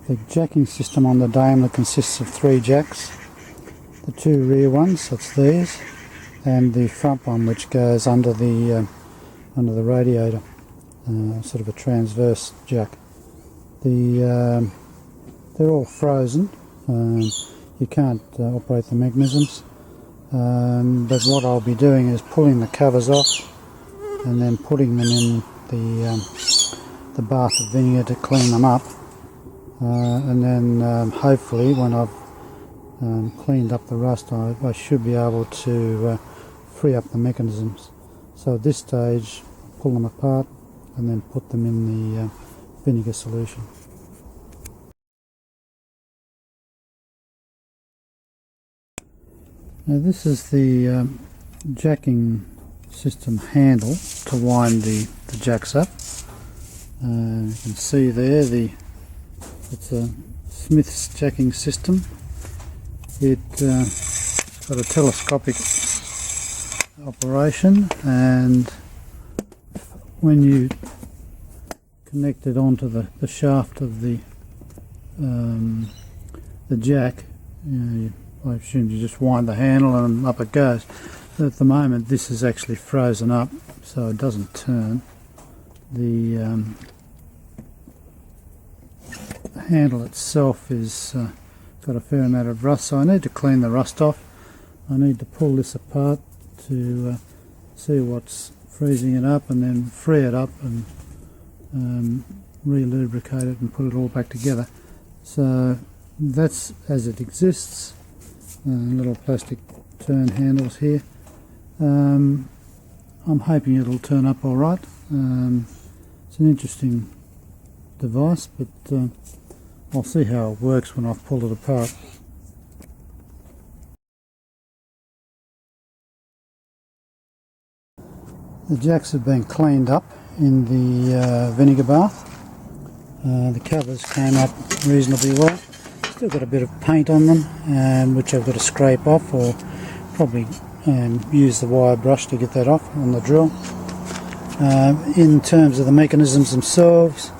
The jacking system on the Daimler consists of 3 jacks. The 2 rear ones, that's these, and the front one which goes under the radiator, sort of a transverse jack. They're all frozen. You can't operate the mechanisms, but what I'll be doing is pulling the covers off and then putting them in the bath of vinegar to clean them up, and then hopefully when I've cleaned up the rust, I should be able to free up the mechanisms. So at this stage, pull them apart and then put them in the vinegar solution. Now this is the jacking system handle to wind the jacks up. You can see there it's a Smith's jacking system. It's got a telescopic operation, and when you connect it onto the shaft of the jack, I assume you just wind the handle and up it goes. But at the moment this is actually frozen up, so it doesn't turn. The handle itself is got a fair amount of rust, so I need to clean the rust off. I need to pull this apart to see what's freezing it up, and then free it up and re-lubricate it and put it all back together. So that's as it exists. Little plastic turn handles here. I'm hoping it'll turn up alright. It's an interesting device, but I'll see how it works when I've pulled it apart. The jacks have been cleaned up in the vinegar bath. The covers came up reasonably well. Still got a bit of paint on them, which I've got to scrape off, or probably use the wire brush to get that off on the drill. In terms of the mechanisms themselves,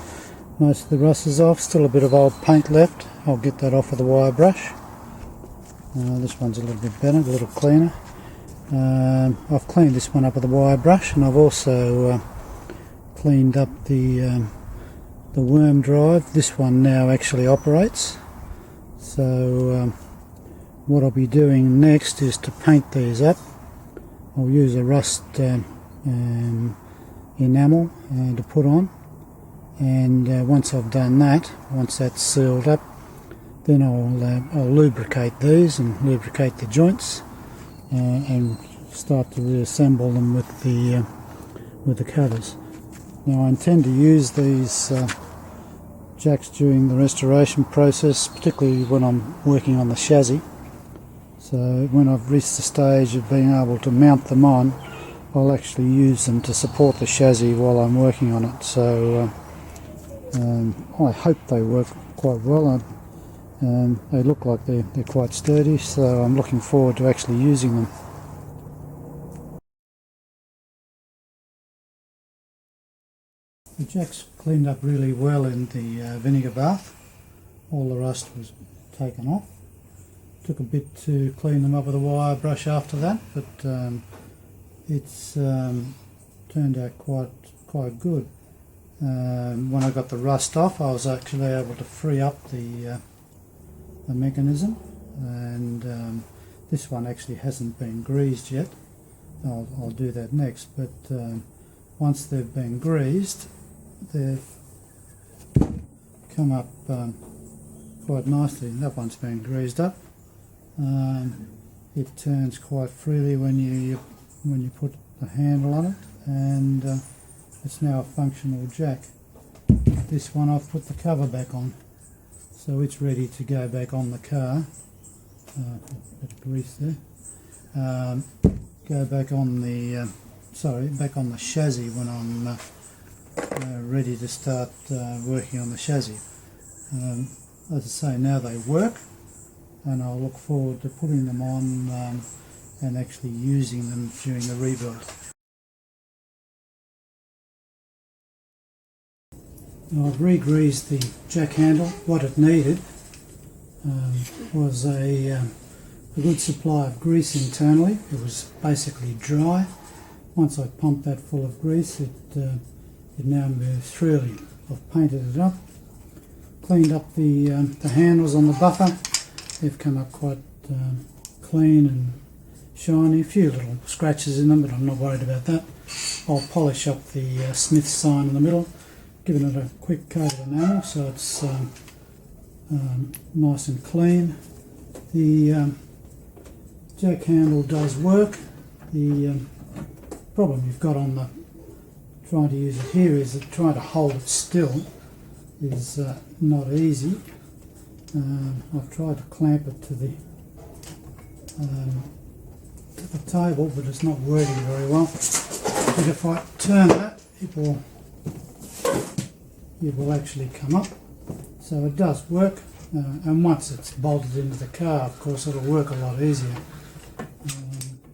most of the rust is off. Still a bit of old paint left. I'll get that off with a wire brush. This one's a little bit better, a little cleaner. I've cleaned this one up with a wire brush, and I've also cleaned up the worm drive. This one now actually operates. So what I'll be doing next is to paint these up. I'll use a rust enamel to put on, and once I've done that, once that's sealed up, then I'll lubricate these and lubricate the joints, and start to reassemble them with the covers. Now I intend to use these jacks during the restoration process, particularly when I'm working on the chassis. So when I've reached the stage of being able to mount them on, I'll actually use them to support the chassis while I'm working on it. So I hope they work quite well. They look like they're quite sturdy, so I'm looking forward to actually using them. The jacks cleaned up really well in the vinegar bath. All the rust was taken off. Took a bit to clean them up with a wire brush after that, but it's turned out quite good. When I got the rust off, I was actually able to free up the mechanism, and this one actually hasn't been greased yet. I'll do that next, but once they've been greased, they've come up quite nicely. That one's been greased up. It turns quite freely when you put the handle on it, and it's now a functional jack. This one I've put the cover back on, so it's ready to go back on the car. Bit of grease there. Go back on the back on the chassis when I'm ready to start working on the chassis. As I say, now they work, and I'll look forward to putting them on and actually using them during the rebuild. Now I've re-greased the jack handle. What it needed was a good supply of grease internally. It was basically dry. Once I pumped that full of grease, it now moves freely. I've painted it up, cleaned up the handles on the buffer. They've come up quite clean and shiny. A few little scratches in them, but I'm not worried about that. I'll polish up the Smith sign in the middle, giving it a quick coat of enamel so it's nice and clean. The jack handle does work. The problem you've got on the trying to use it here is that trying to hold it still is not easy. I've tried to clamp it to the table, but it's not working very well. But if I turn that, it will actually come up. So it does work, and once it's bolted into the car, of course, it'll work a lot easier.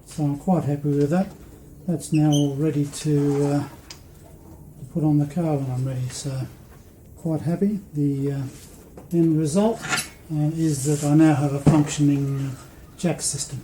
So I'm quite happy with that. That's now all ready to put on the car when I'm ready. So quite happy. The end result is that I now have a functioning jack system.